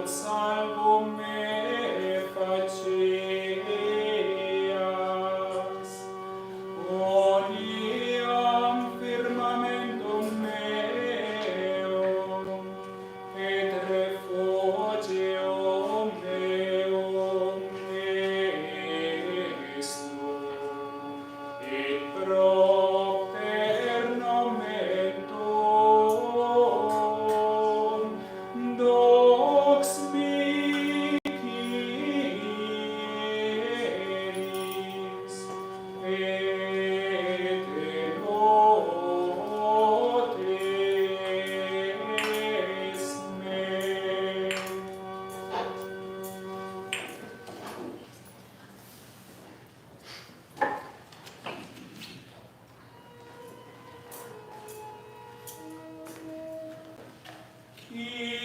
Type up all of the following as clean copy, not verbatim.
salvo me faceas, odiam firmamentum meum, et refugium meum estum, et propter nomen tuum dox miceris, et enotes me. Kyrie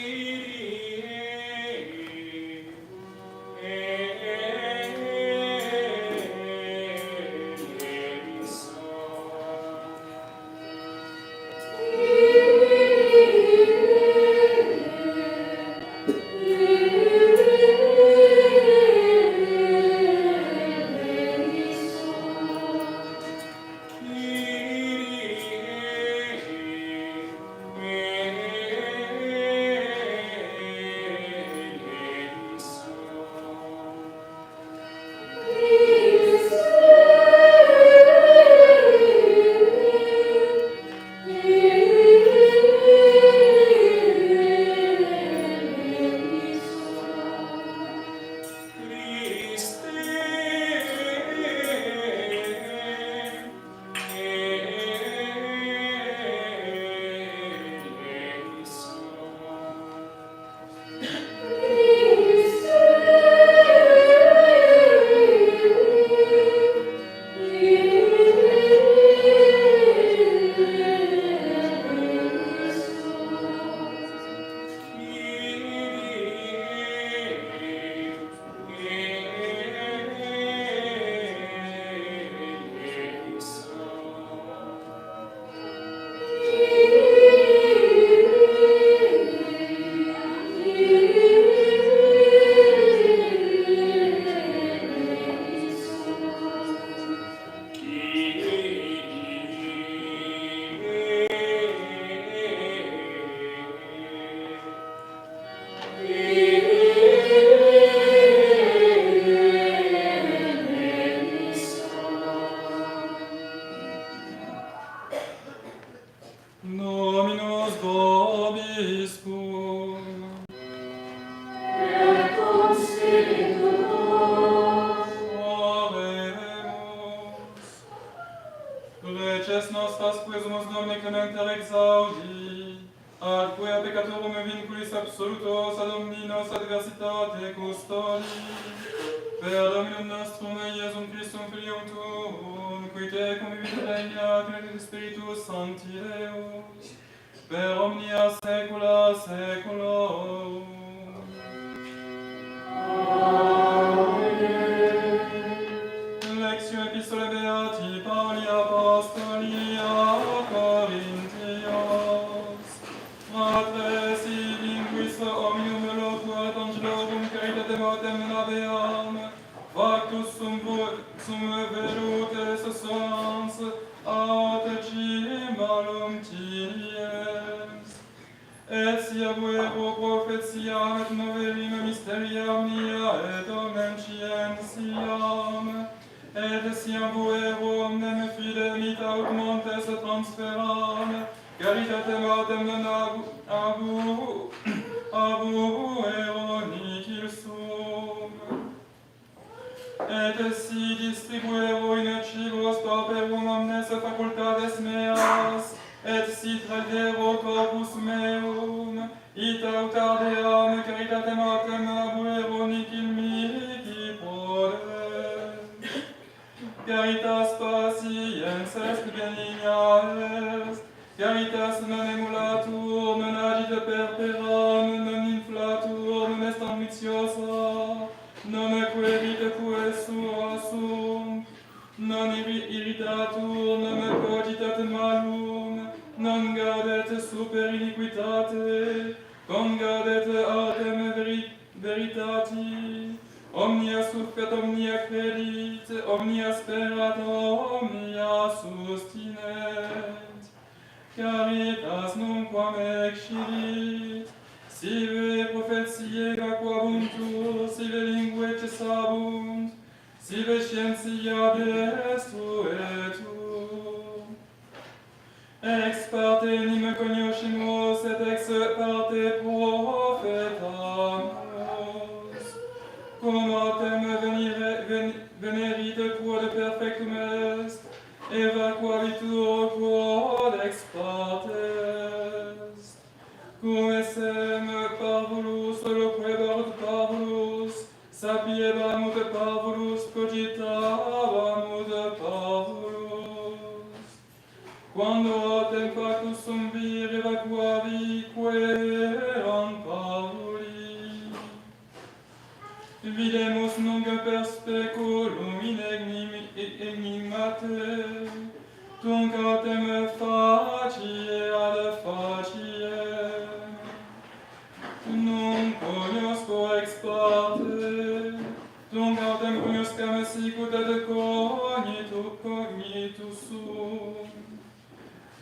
Dominus vobiscum. Et cum spiritu tuo. Oremus. Reces nostras quesumus Domine clementer exaudi, ad quia peccatorum vinculis absolutos ad omninos adversitate custodi, per Dominum nostrum Iesum Christum Filium tuum, qui te convivit regnat in Spiritus Sancti Deus, per omnia saecula saeculorum. Lectio Epistolae Beati Pauli Apostoli a Corinthios. Fratres, in quis omnium loquat angelorum caritatem autem habeam, factus sum velutes sons ad cimalum tinies. Et sia vuero profetiam et novelim mysteria omnia et omniscientiam, et siam vuero omnem fidem it aut montes transferam, caritatem autem non abu eronici sum. Et si distribuero in cibos pauperum omnes facultades meas, et si tradero corpus meum, it aut ardeam caritatem autem abu eronici mihi prodem. Caritas patiens est benigna est, caritas non emulatur, non agita perperam, non inflatur, non est ambitiosa, non querit quae suum, non irritatur, non cogitat malum, non gaudet super iniquitate, congadet autem veritati, omnia sufet, omnia credit, omnia sperat, omnia sustinet. Caritas nunquam excidit, sive prophetiae vacuabuntur, sive linguae cessabunt, sive scientia destruetur. Ex parte nime cognoscimus, et ex parte profetamus. Cum autem venerite quod perfectum est, evacuabitur quod ex parte est. Cum essem parvulus, loquebamus parvulus, sapiebamus parvulus, cogitabamus parvulus. Quando autem factus sum vir evacuabique eram parvuli. Videmus nunc per speculum in enigmate, tunc autem facie ad faciem. Nunc cognosco ex parte, tunc autem cognoscam sicut et cognitus sum.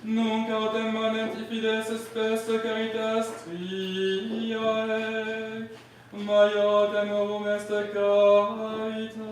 Nunc autem manent fides spes caritas triae, maiorem ovum est caritas.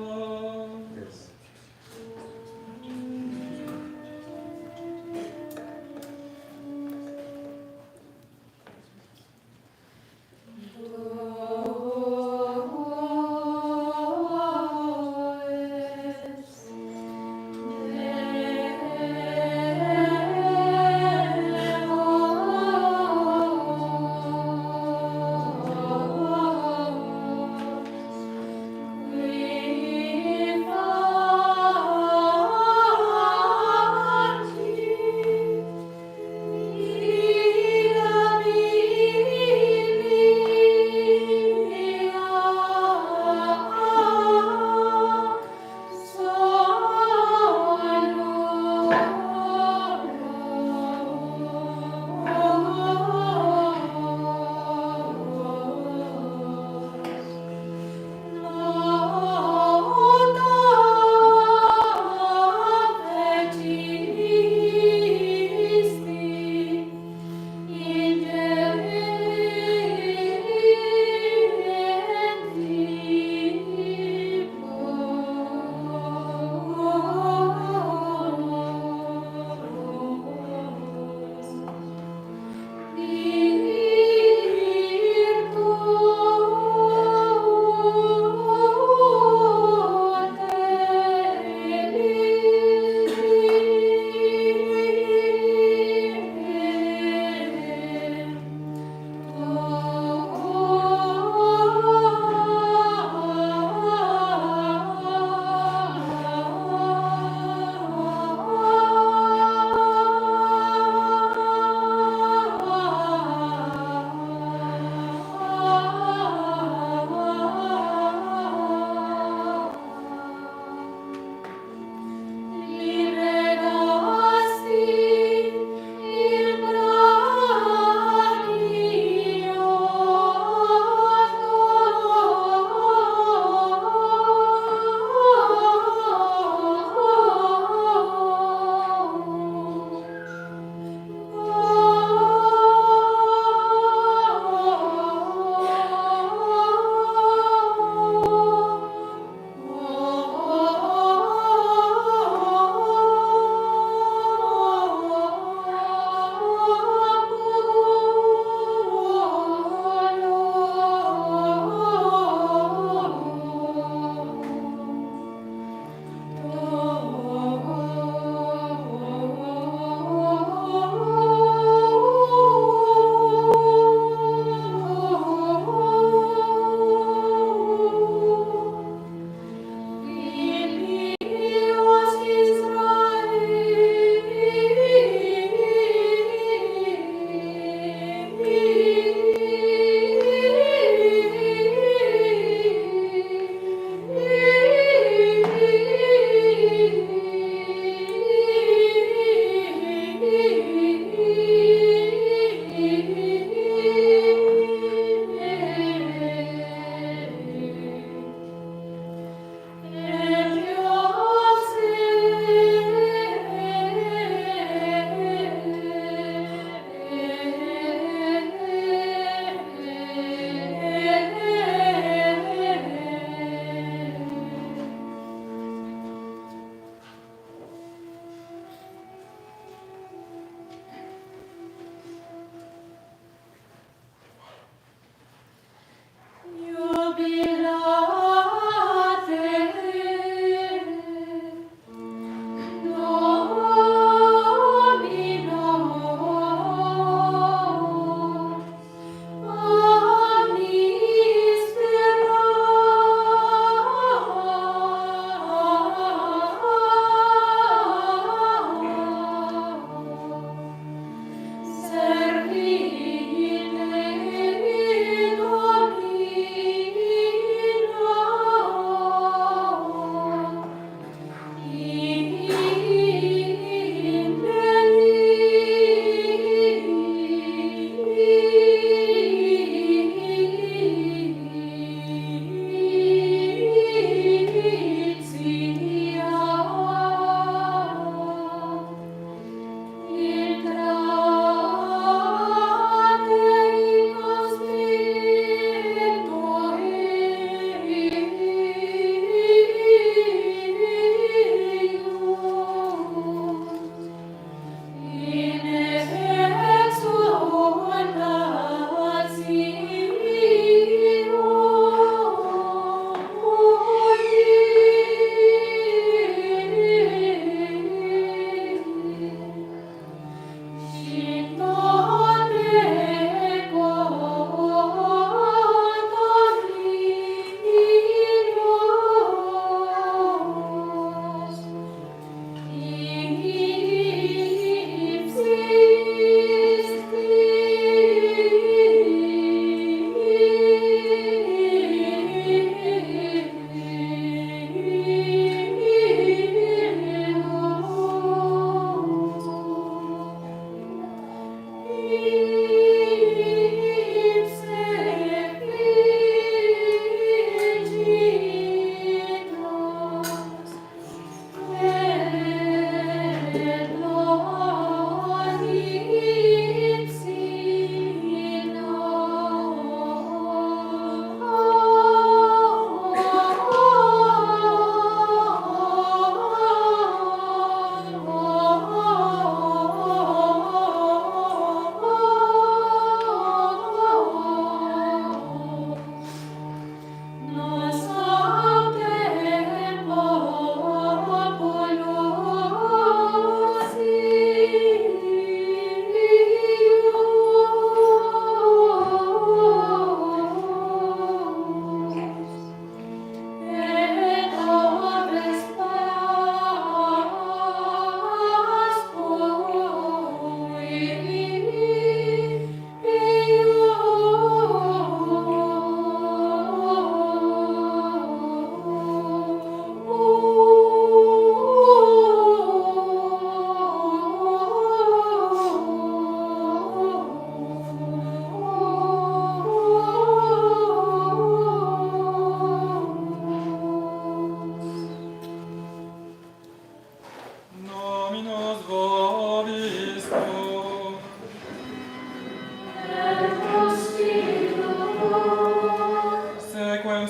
Qui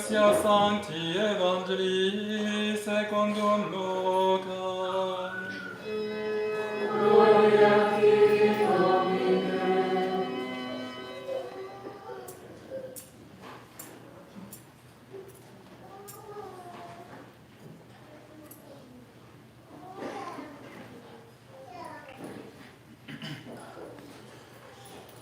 Ecclesia Sancti Evangelii secundum Lucam. Gloria Tibi, Domine.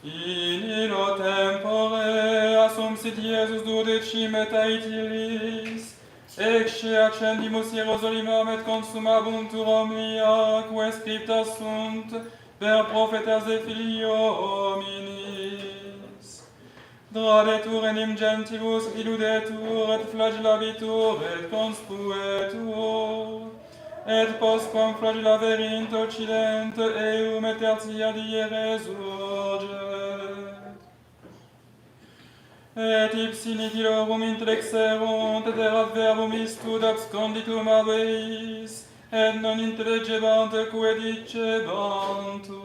In illo tempore assumpsit Iesus duodecim et aetilis, ecce accendimus Hierosolimam et consumabuntur omnia, quae scripta sunt per prophetas de filio hominis. Dradetur enim gentilus illudetur et flagellabitur et conspuetur, et postquam flagella verint occident eum et tertia die resurget. Et ipsi nihilum intellexerunt, et erat verbum istud absconditum abeis, et non intellegebant quae dicebantur.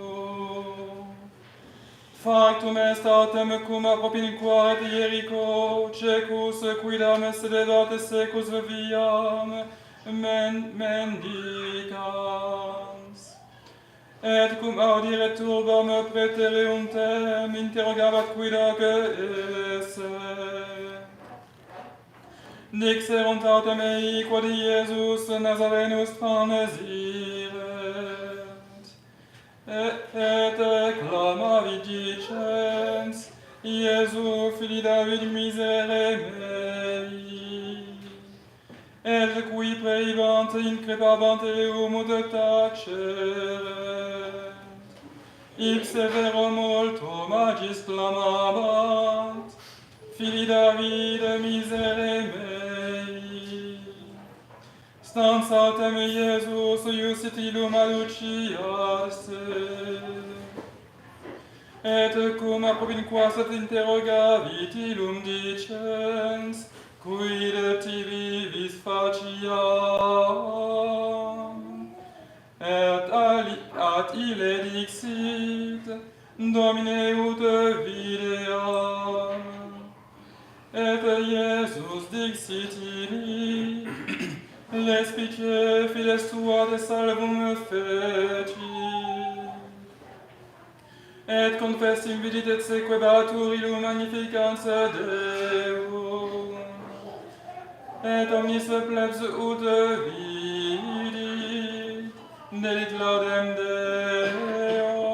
Factum est autem cum apropinquar et Ierico, cecus quidam sedebat secus viam, mendicans. Et cum audire turbam praetereuntem interrogabat quida que esse. Dixerunt autem ei quod Iesus Nazarenus tranesiret. Et acclamavi dicens, Iesu fili David misere mei. Et qui praebant increpabant eum ut taceret. Ipse vero multo magis clamabant, fili David misere mei. Stans autem Iesus iusit illum aduciasse. Et cum apropinquas et interrogavit illum dicens, quid tibi vis faciam? Et ad ille dixit, Domine ut videam. Et Iesus dixit illi, Respice fides tua te salvum feci. Et confessim vidit et sequebatur illum magnificans Deum. Et omnis plebs ut vidi, dedit laudem Deo.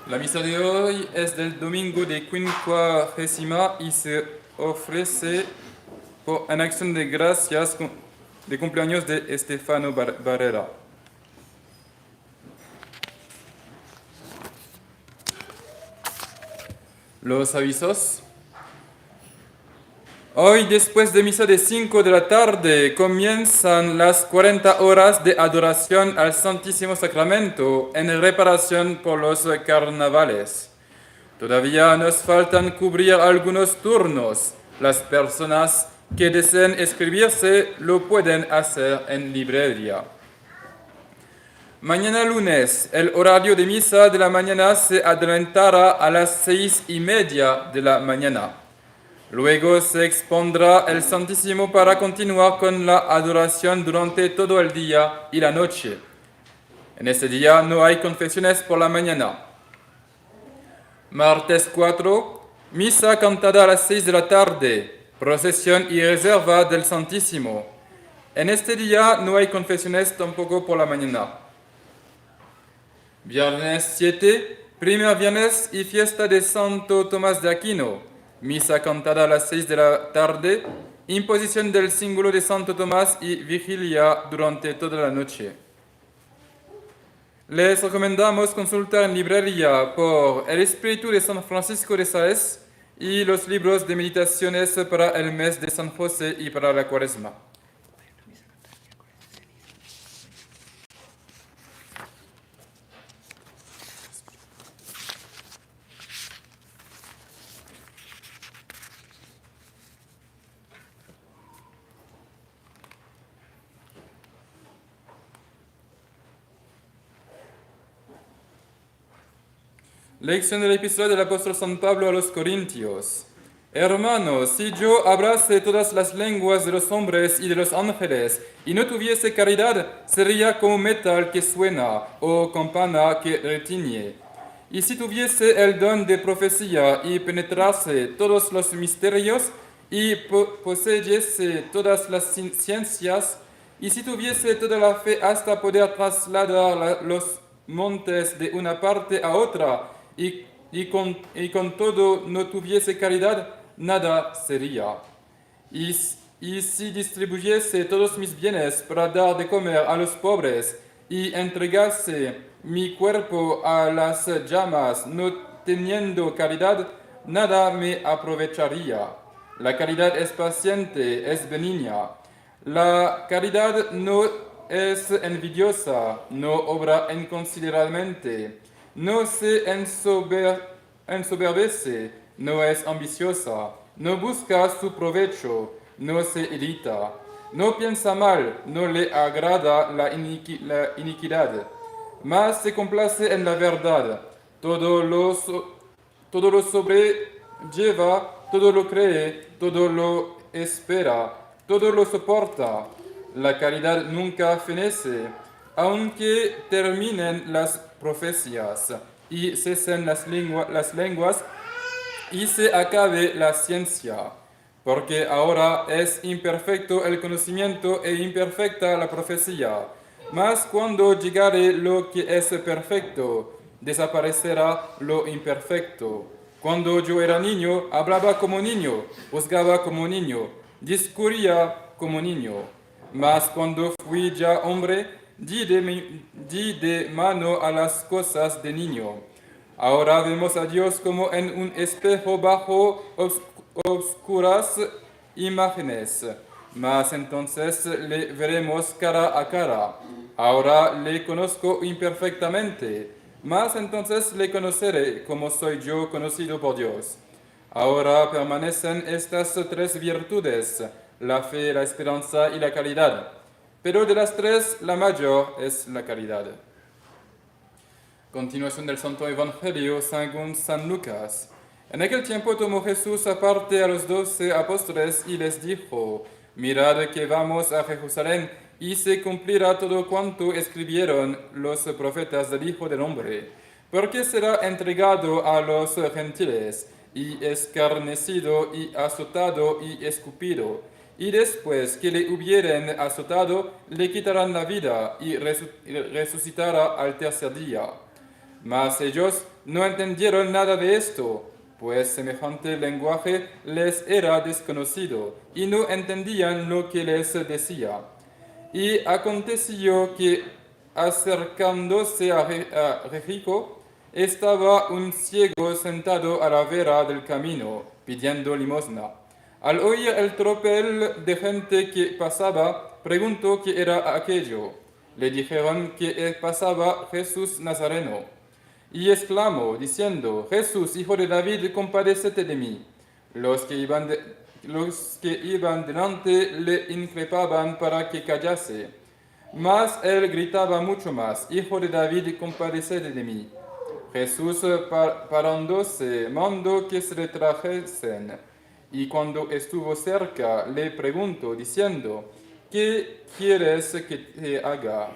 La misa de hoy es del domingo de Quincuagesima y se ofrece por en acción de gracias de cumpleaños de Estefano Barrera. Los avisos. Hoy, después de misa de 5 de la tarde, comienzan las 40 horas de adoración al Santísimo Sacramento en reparación por los carnavales. Todavía nos faltan cubrir algunos turnos. Las personas que deseen inscribirse lo pueden hacer en librería. Mañana lunes, el horario de misa de la mañana se adelantará a las 6:30 de la mañana. Luego se expondrá el Santísimo para continuar con la adoración durante todo el día y la noche. En este día no hay confesiones por la mañana. Martes 4, misa cantada a las 6 de la tarde, procesión y reserva del Santísimo. En este día no hay confesiones tampoco por la mañana. Viernes 7, Primer viernes y fiesta de Santo Tomás de Aquino. Misa cantada a las 6 de la tarde. Imposición del símbolo de Santo Tomás y vigilia durante toda la noche. Les recomendamos consultar en librería por El Espíritu de San Francisco de Sales y los libros de meditaciones para el mes de San José y para la Cuaresma. Lección del episodio del apóstol San Pablo a los Corintios. Hermanos, si yo hablase todas las lenguas de los hombres y de los ángeles y no tuviese caridad, sería como metal que suena o campana que retiñe. Y si tuviese el don de profecía y penetrase todos los misterios y poseyese todas las ciencias, y si tuviese toda la fe hasta poder trasladar los montes de una parte a otra, y con todo no tuviese caridad, nada sería. Y si distribuyese todos mis bienes para dar de comer a los pobres y entregase mi cuerpo a las llamas, no teniendo caridad, nada me aprovecharía. La caridad es paciente, es benigna. La caridad no es envidiosa, no obra inconsideradamente, no se ensoberbece, no es ambiciosa, no busca su provecho, no se irrita, no piensa mal, no le agrada la iniquidad, mas se complace en la verdad, todo lo sobrelleva, todo lo cree, todo lo espera, todo lo soporta. La caridad nunca fenece, aunque terminen las profecías y cesen las lenguas y se acabe la ciencia, porque ahora es imperfecto el conocimiento e imperfecta la profecía. Mas cuando llegare lo que es perfecto, desaparecerá lo imperfecto. Cuando yo era niño, hablaba como niño, juzgaba como niño, discurría como niño. Mas cuando fui ya hombre, di de mano a las cosas de niño. Ahora vemos a Dios como en un espejo bajo obscuras imágenes, mas entonces le veremos cara a cara. Ahora le conozco imperfectamente, mas entonces le conoceré como soy yo conocido por Dios. Ahora permanecen estas tres virtudes, la fe, la esperanza y la caridad. Pero de las tres, la mayor es la caridad. Continuación del Santo Evangelio según San Lucas. En aquel tiempo tomó Jesús aparte a los 12 apóstoles y les dijo: Mirad que vamos a Jerusalén, y se cumplirá todo cuanto escribieron los profetas del Hijo del Hombre, porque será entregado a los gentiles, y escarnecido, y azotado, y escupido. Y después que le hubieren azotado, le quitarán la vida, y resucitará al tercer día. Mas ellos no entendieron nada de esto, pues semejante lenguaje les era desconocido, y no entendían lo que les decía. Y aconteció que, acercándose a Jericó, estaba un ciego sentado a la vera del camino, pidiendo limosna. Al oír el tropel de gente que pasaba, preguntó qué era aquello. Le dijeron que pasaba Jesús Nazareno. Y exclamó, diciendo: Jesús, hijo de David, compadécete de mí. Los que iban delante le increpaban para que callase. Mas él gritaba mucho más: Hijo de David, compadécete de mí. Jesús, parándose, mandó que se le trajesen. Y cuando estuvo cerca, le preguntó, diciendo: ¿Qué quieres que te haga?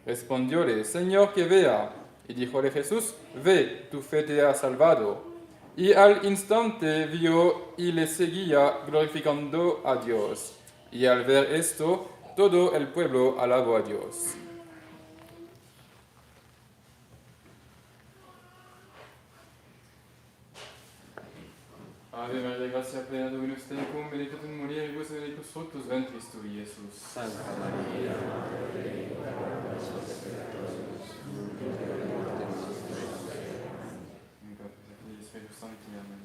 Respondióle: Señor, que vea. Y díjole Jesús: Ve, tu fe te ha salvado. Y al instante vio y le seguía glorificando a Dios. Y al ver esto, todo el pueblo alabó a Dios. Ave María, gracia plena, Dominus tecum, benedicta in mulieribus, benedictus fructus ventris tui, Iesus. Santa Maria, Madre Dei, ora pro nobis peccatoribus, nunc et in hora morte nostre. Amen. In Patris et Filii Spiritus Sancti. Amen.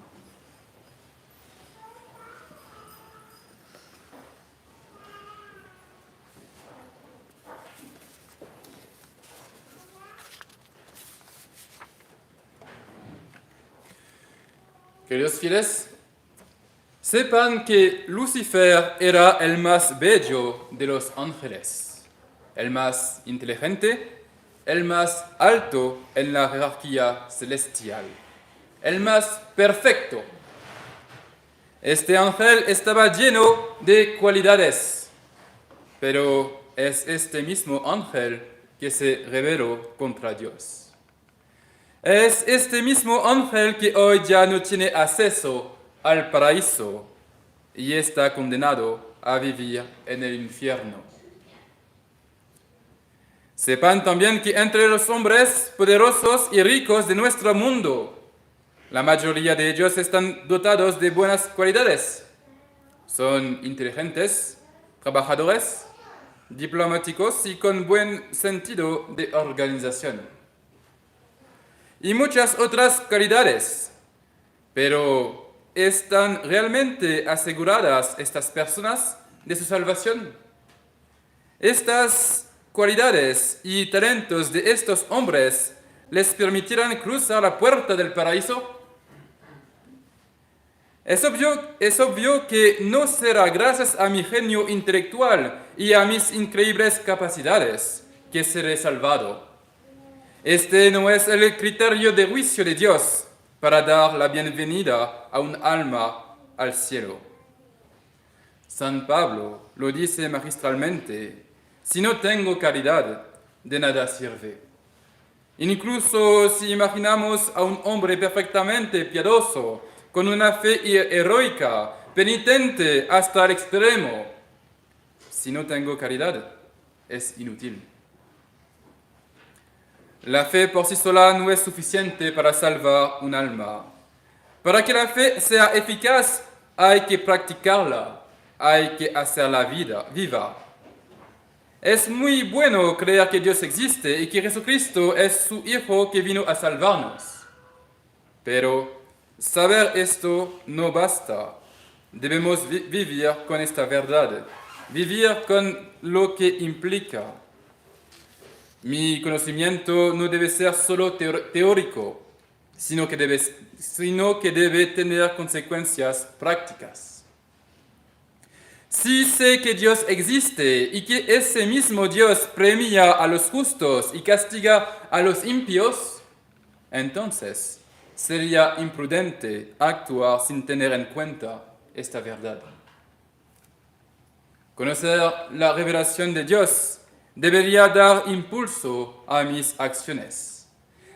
Queridos fieles, sepan que Lucifer era el más bello de los ángeles, el más inteligente, el más alto en la jerarquía celestial, el más perfecto. Este ángel estaba lleno de cualidades, pero es este mismo ángel que se rebeló contra Dios. Es este mismo ángel que hoy ya no tiene acceso al paraíso y está condenado a vivir en el infierno. Sepan también que entre los hombres poderosos y ricos de nuestro mundo, la mayoría de ellos están dotados de buenas cualidades. Son inteligentes, trabajadores, diplomáticos y con buen sentido de organización. Y muchas otras cualidades. Pero ¿están realmente aseguradas estas personas de su salvación? Estas cualidades y talentos de estos hombres les permitirán cruzar la puerta del paraíso. Es obvio que no será gracias a mi genio intelectual y a mis increíbles capacidades que seré salvado. Este no es el criterio de juicio de Dios para dar la bienvenida a un alma al cielo. San Pablo lo dice magistralmente: si no tengo caridad, de nada sirve. Incluso si imaginamos a un hombre perfectamente piadoso, con una fe heroica, penitente hasta el extremo, si no tengo caridad, es inútil. La fe por sí sola no es suficiente para salvar un alma. Para que la fe sea eficaz, hay que practicarla, hay que hacerla viva. Es muy bueno creer que Dios existe y que Jesucristo es su Hijo que vino a salvarnos. Pero saber esto no basta. Debemos vivir con esta verdad, vivir con lo que implica. Mi conocimiento no debe ser solo teórico, sino que debe tener consecuencias prácticas. Si sé que Dios existe y que ese mismo Dios premia a los justos y castiga a los impíos, entonces sería imprudente actuar sin tener en cuenta esta verdad. Conocer la revelación de Dios debería dar impulso a mis acciones.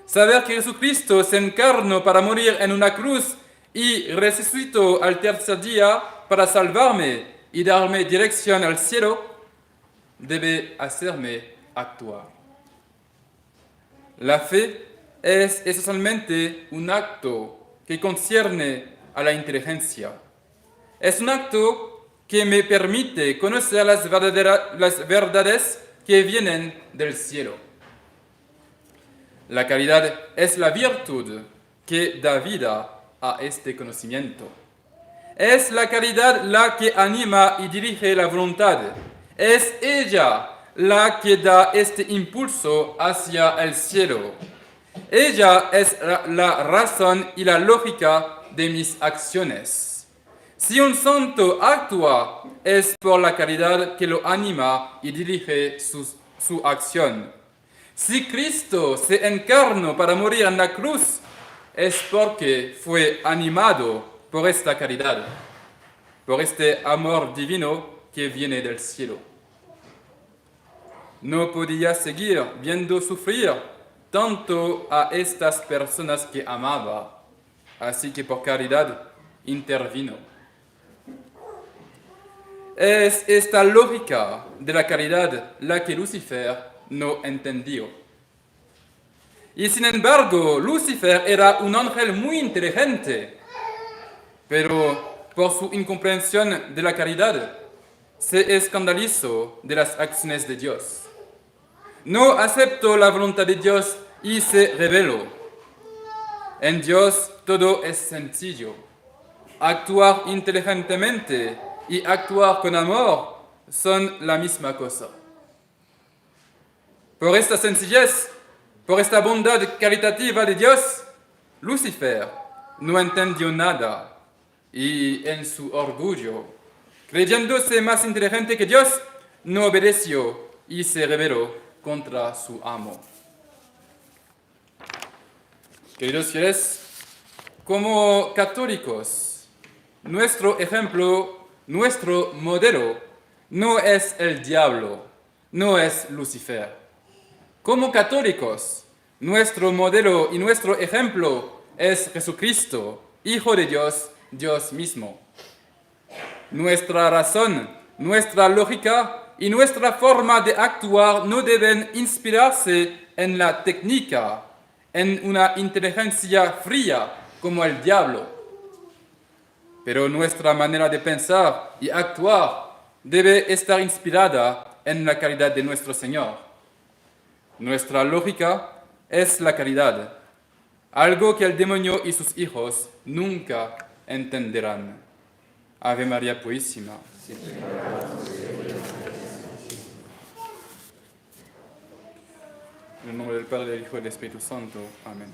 Saber que Jesucristo se encarnó para morir en una cruz y resucitó al tercer día para salvarme y darme dirección al cielo, debe hacerme actuar. La fe es esencialmente un acto que concierne a la inteligencia. Es un acto que me permite conocer las verdades que vienen del cielo. La caridad es la virtud que da vida a este conocimiento. Es la caridad la que anima y dirige la voluntad. Es ella la que da este impulso hacia el cielo. Ella es la razón y la lógica de mis acciones. Si un santo actúa, es por la caridad que lo anima y dirige su acción. Si Cristo se encarnó para morir en la cruz, es porque fue animado por esta caridad, por este amor divino que viene del cielo. No podía seguir viendo sufrir tanto a estas personas que amaba, así que por caridad intervino. Es esta lógica de la caridad la que Lucifer no entendió. Y sin embargo, Lucifer era un ángel muy inteligente, pero por su incomprensión de la caridad, se escandalizó de las acciones de Dios. No aceptó la voluntad de Dios y se rebeló. En Dios todo es sencillo. Actuar inteligentemente y actuar con amor son la misma cosa. Por esta sencillez, por esta bondad caritativa de Dios, Lucifer no entendió nada y en su orgullo, creyéndose más inteligente que Dios, no obedeció y se rebeló contra su amo. Queridos fieles, como católicos, nuestro ejemplo, nuestro modelo, no es el diablo, no es Lucifer. Como católicos, nuestro modelo y nuestro ejemplo es Jesucristo, Hijo de Dios, Dios mismo. Nuestra razón, nuestra lógica y nuestra forma de actuar no deben inspirarse en la técnica, en una inteligencia fría como el diablo. Pero nuestra manera de pensar y actuar debe estar inspirada en la caridad de nuestro Señor. Nuestra lógica es la caridad, algo que el demonio y sus hijos nunca entenderán. Ave María Purísima. En el nombre del Padre, del Hijo y del Espíritu Santo. Amén.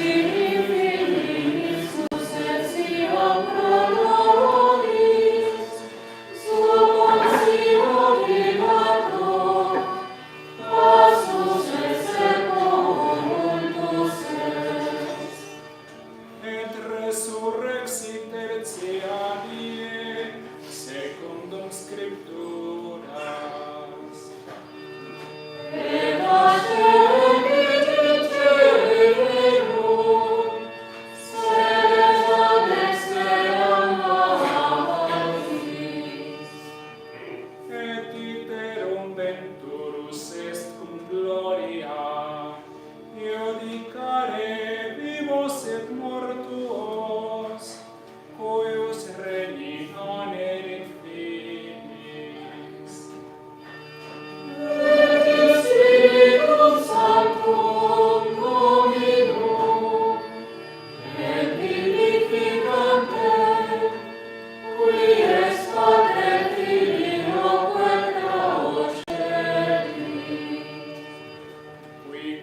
Qui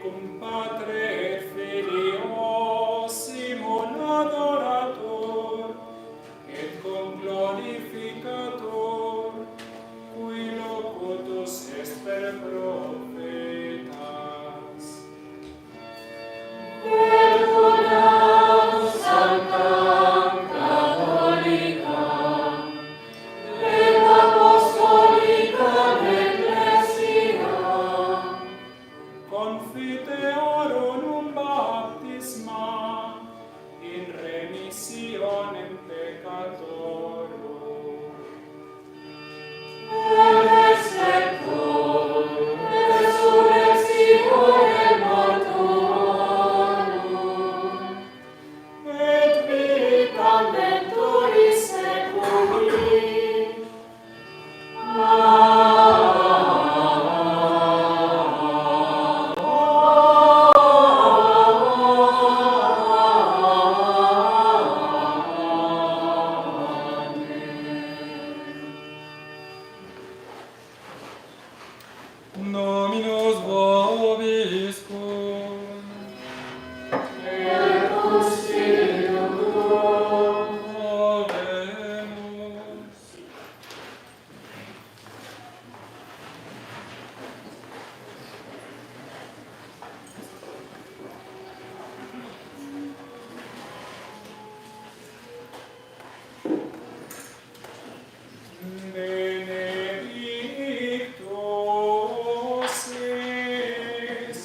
cum Patre Confiteorum baptisma in remissionem peccatorum. Et exceptum resurrectione mortuorum, Et vitam venturis seculi. Dominus vobiscum. Et cum spiritu tuo. Oremus. Benedictus es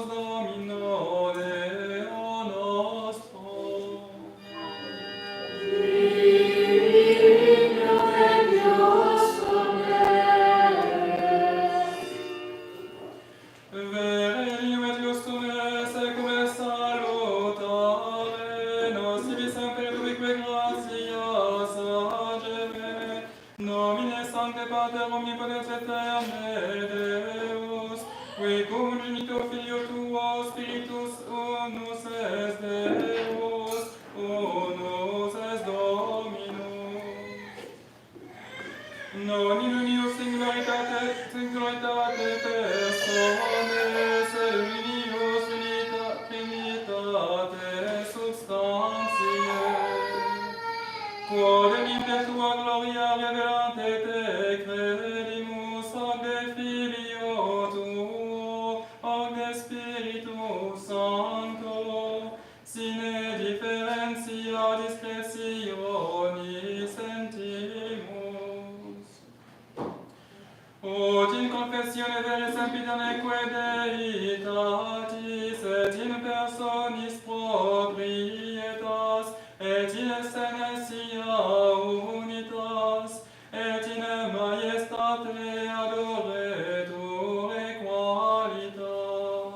Domino Deo nostro. Venium et justum est secum salutare, nos sibi semper ubique gratias agere, nomine Sancte Pater omnipotens eterne Deus, qui cum genito Filio Tuo Spiritus unus est Deus, unus est Dominus. Non in unius singularitate persones, unius trinitate substantiae, quod in tua gloria revelante te credimus, ad de Filio Tuo, ad de Spiritus Sancto, sine differentia discretionis sentimus. Ut in confessione vere sempiterneque Deitatis, et in personis proprietas, et in essenetia unitas, et in majestate adoretur qualitas.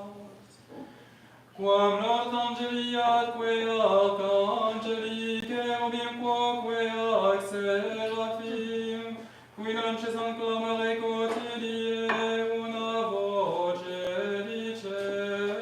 Quam nord angeli atque arcangeli, cherubim quoque ac seraphim, qui non cessant clamare quotidie una voce dicendo,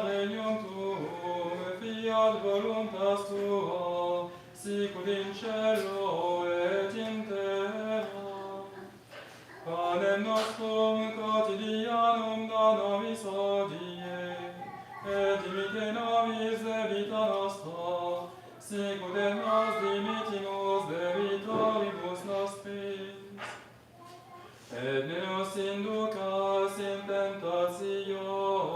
regnum tuum, fiat voluntas tua, sicut in cielo et in terra. Panem nostrum quotidianum da nobis hodie, et dimitte nobis debita nostra, sicut et nos dimittimus debitoribus nostris. Et ne nos inducas in tentatione,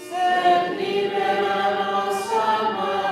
sed libera nos a malo.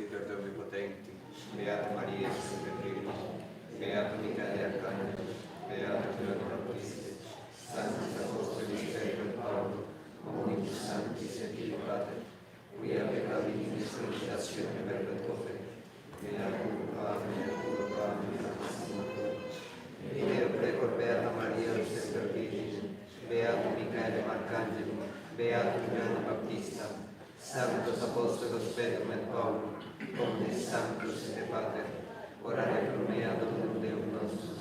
confiteor de omnipotenti, Beata Maria, sempre Virgine, Beato Michele Arcangelo, Beato Giovanni Battista, Santi Apostoli Stefano e Paolo, omnibus sanctis et Dei Pater, quia peccabilis sollicitazione perpetuare, nella culpa, e Deo precor Beata Maria, sempre Virgine, Beato Michele Arcangelo, Beato Giovanni Battista, Sanctus Apostolos Pedro et Paolo, omnes sanctus et Pater, orare pro mea Dominum Deum nostrum.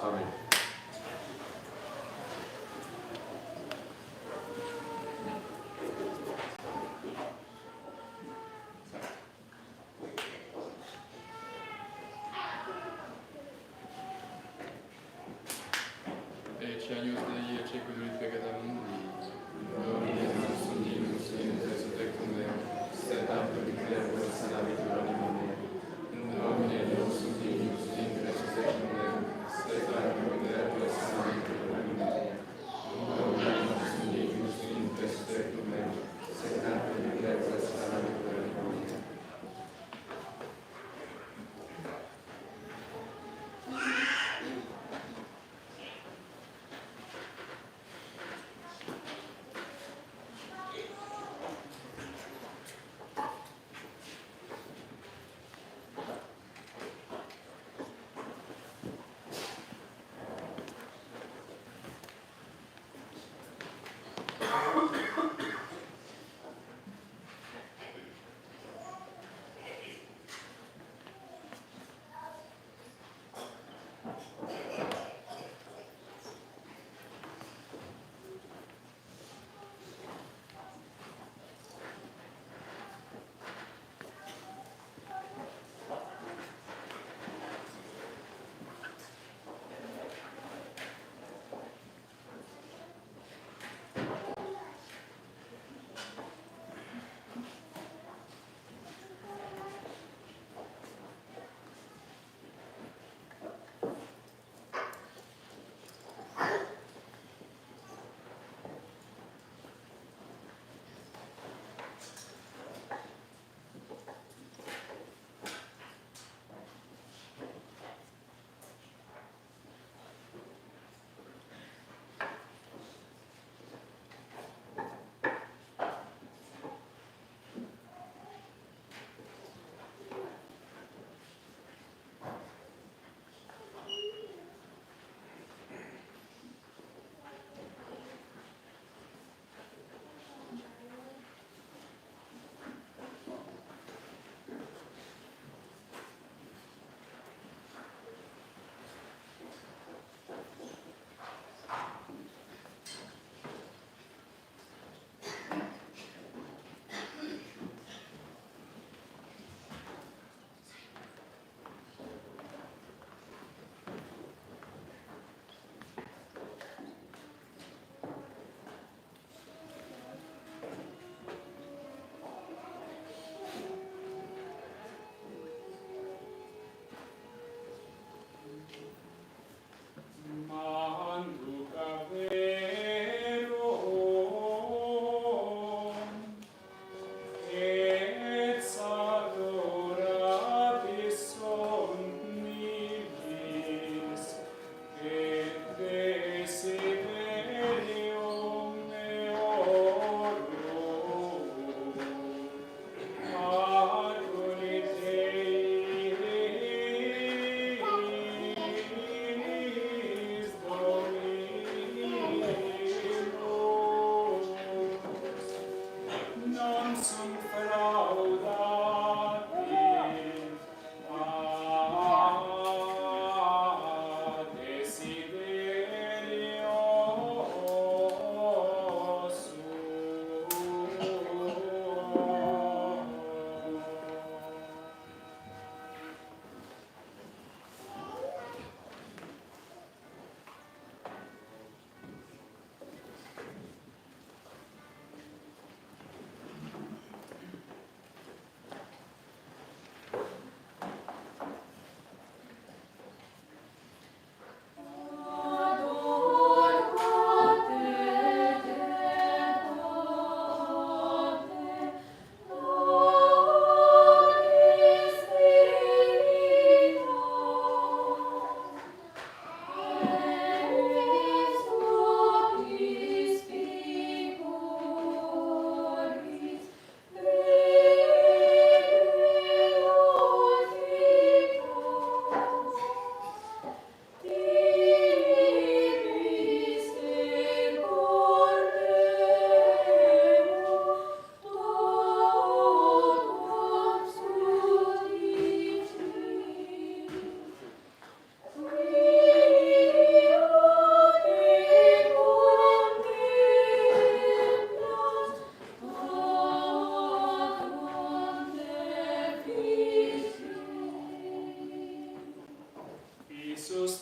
Amen. Ecce agnus Dei, ecce quidui peccata mundi, Domine nostrum Deus, in resurrectum Deum, sed apud clergo sanabitur animum mea. Domine nostrum Deus, in resurrectum Deum, sed apud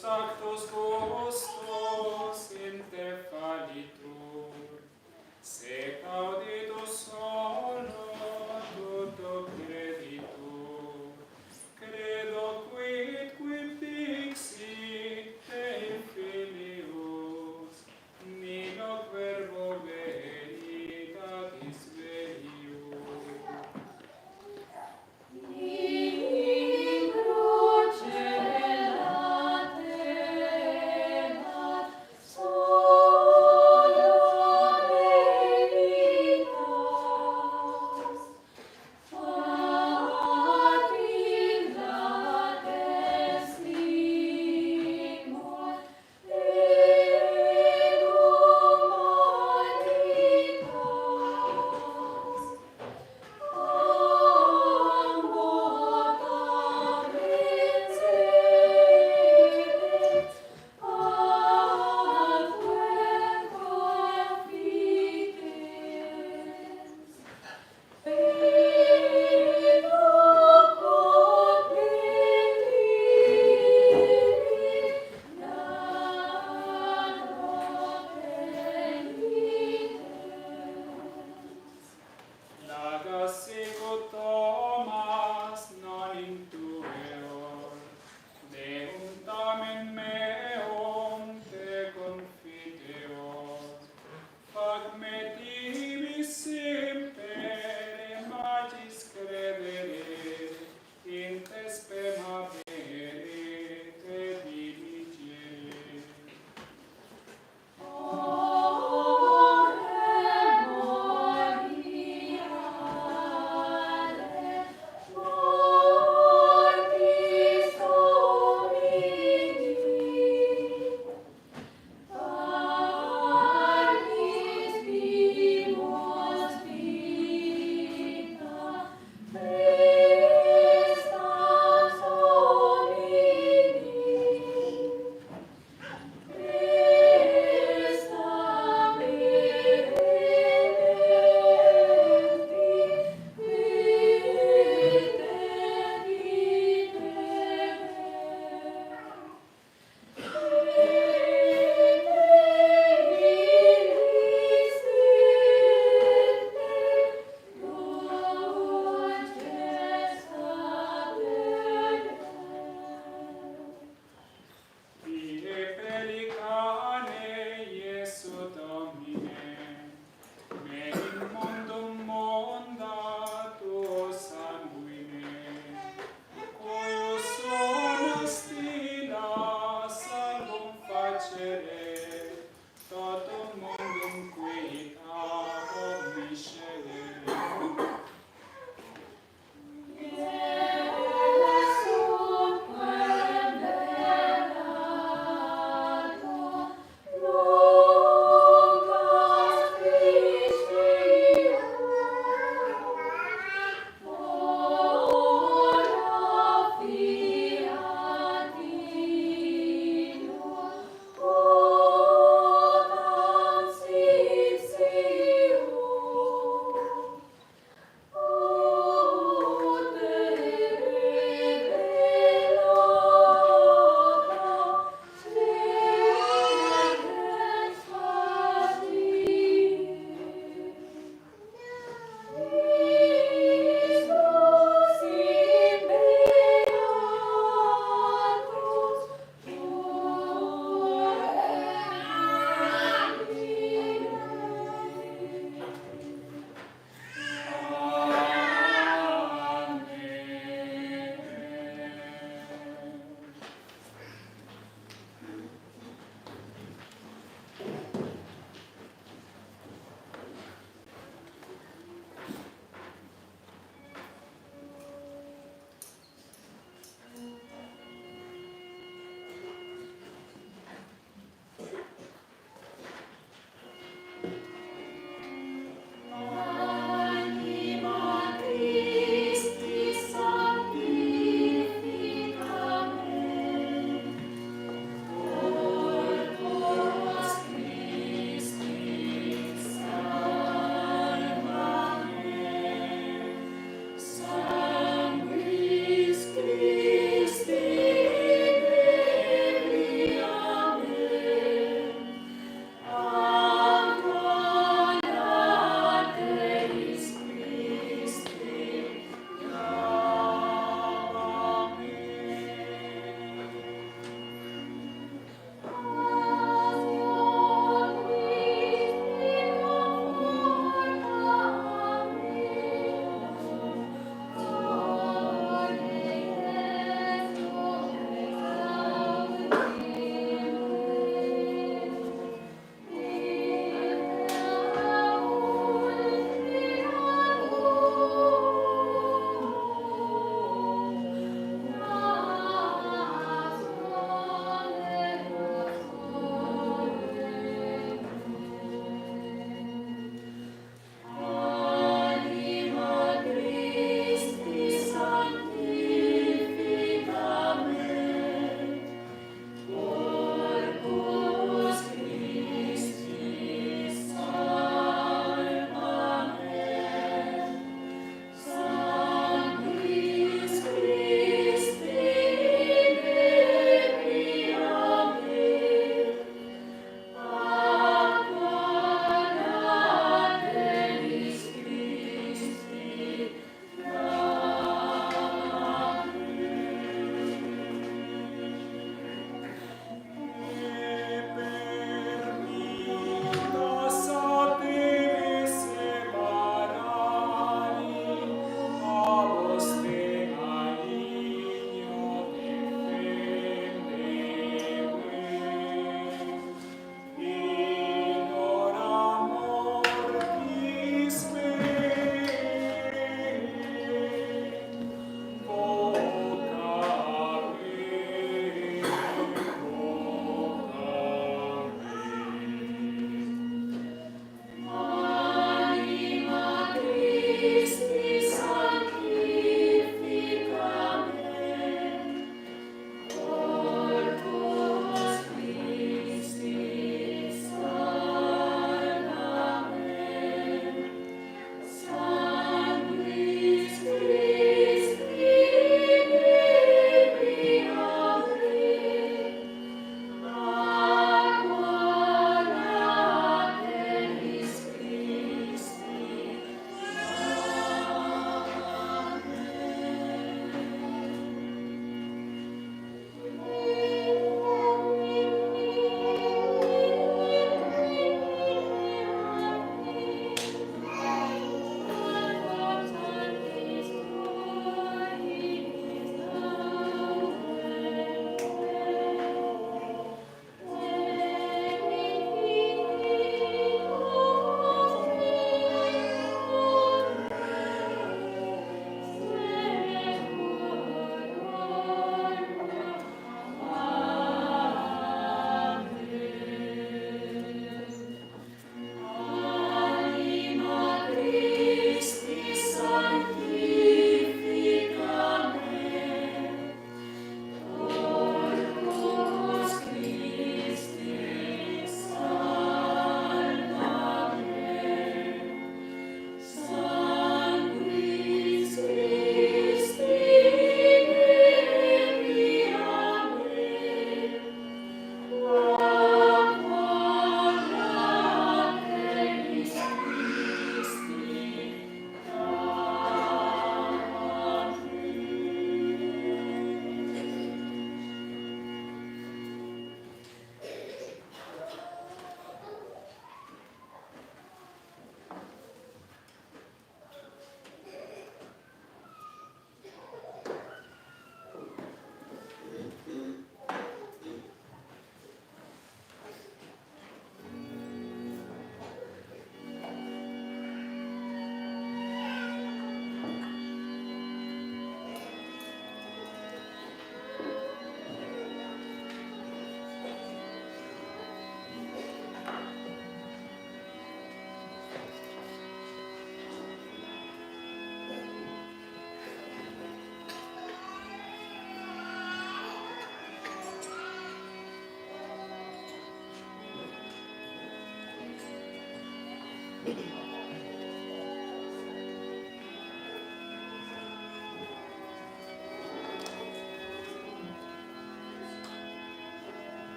tactus gustos in te fallitur, sec auditus solo tutto creditur, credo quid dixit Dei filius, nihil verbo veritatis verius. In cruce laterat solo veritatis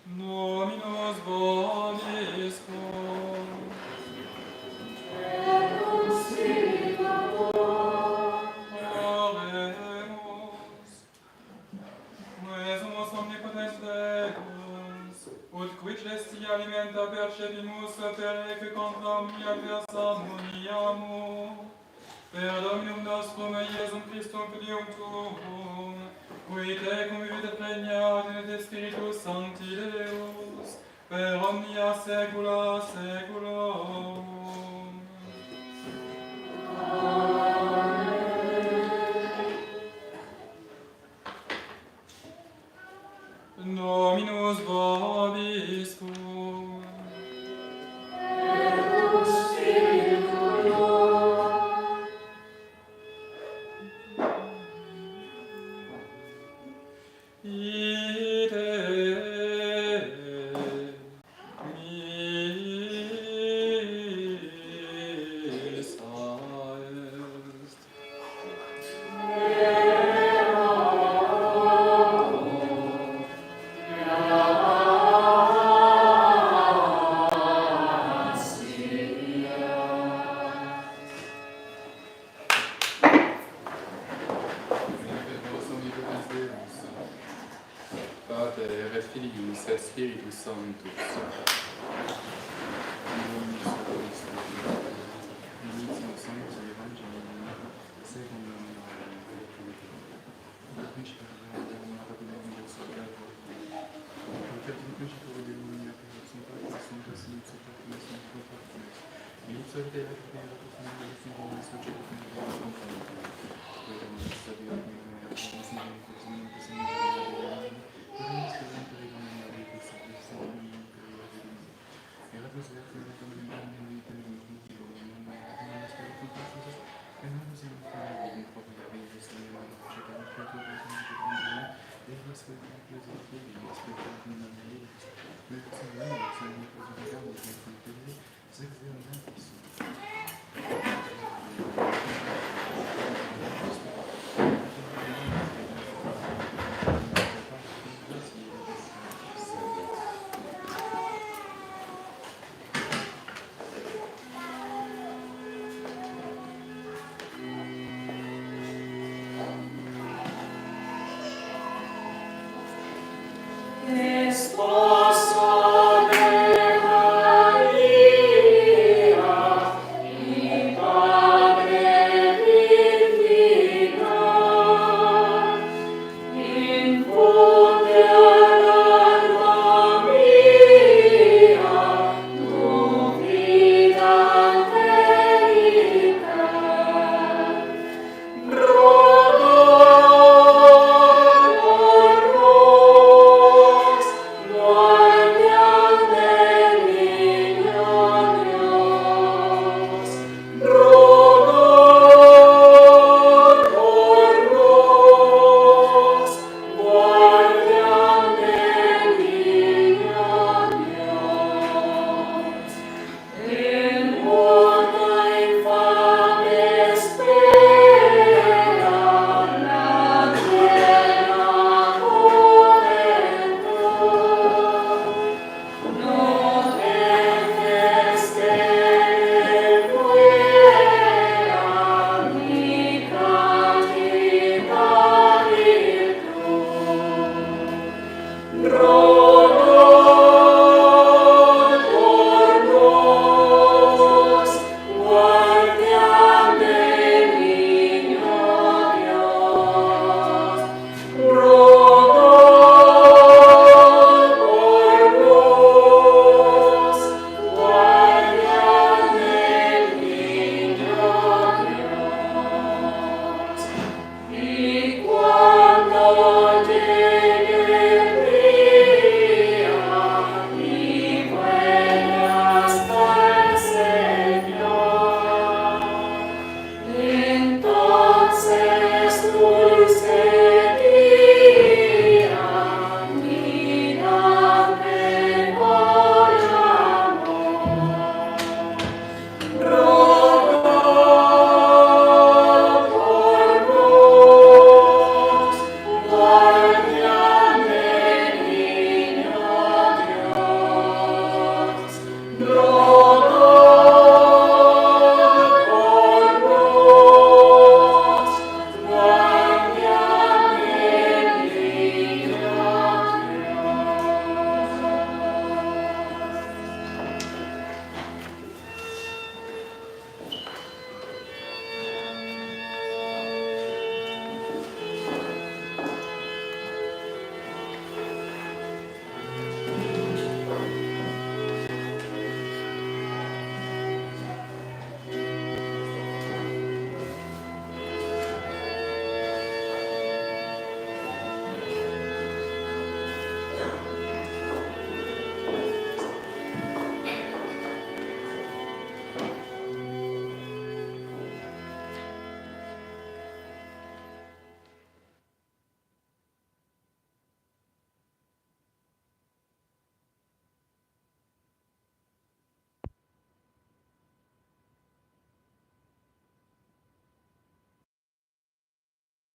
Dominus vobiscum. Oremus. Quesumus omnipotens Deus, ut quid esti alimenta percepimus per que contra omni adversa muniamus, per Dominum nostrum Iesum Christum Filium Tuum, qui te convivit et regnat in et Spiritus Sancti Deus, per omnia saecula saeculorum. Dominus vobiscum. Ite missa est. Pater et Filius et Spiritus Sanctus. Yes, Lord.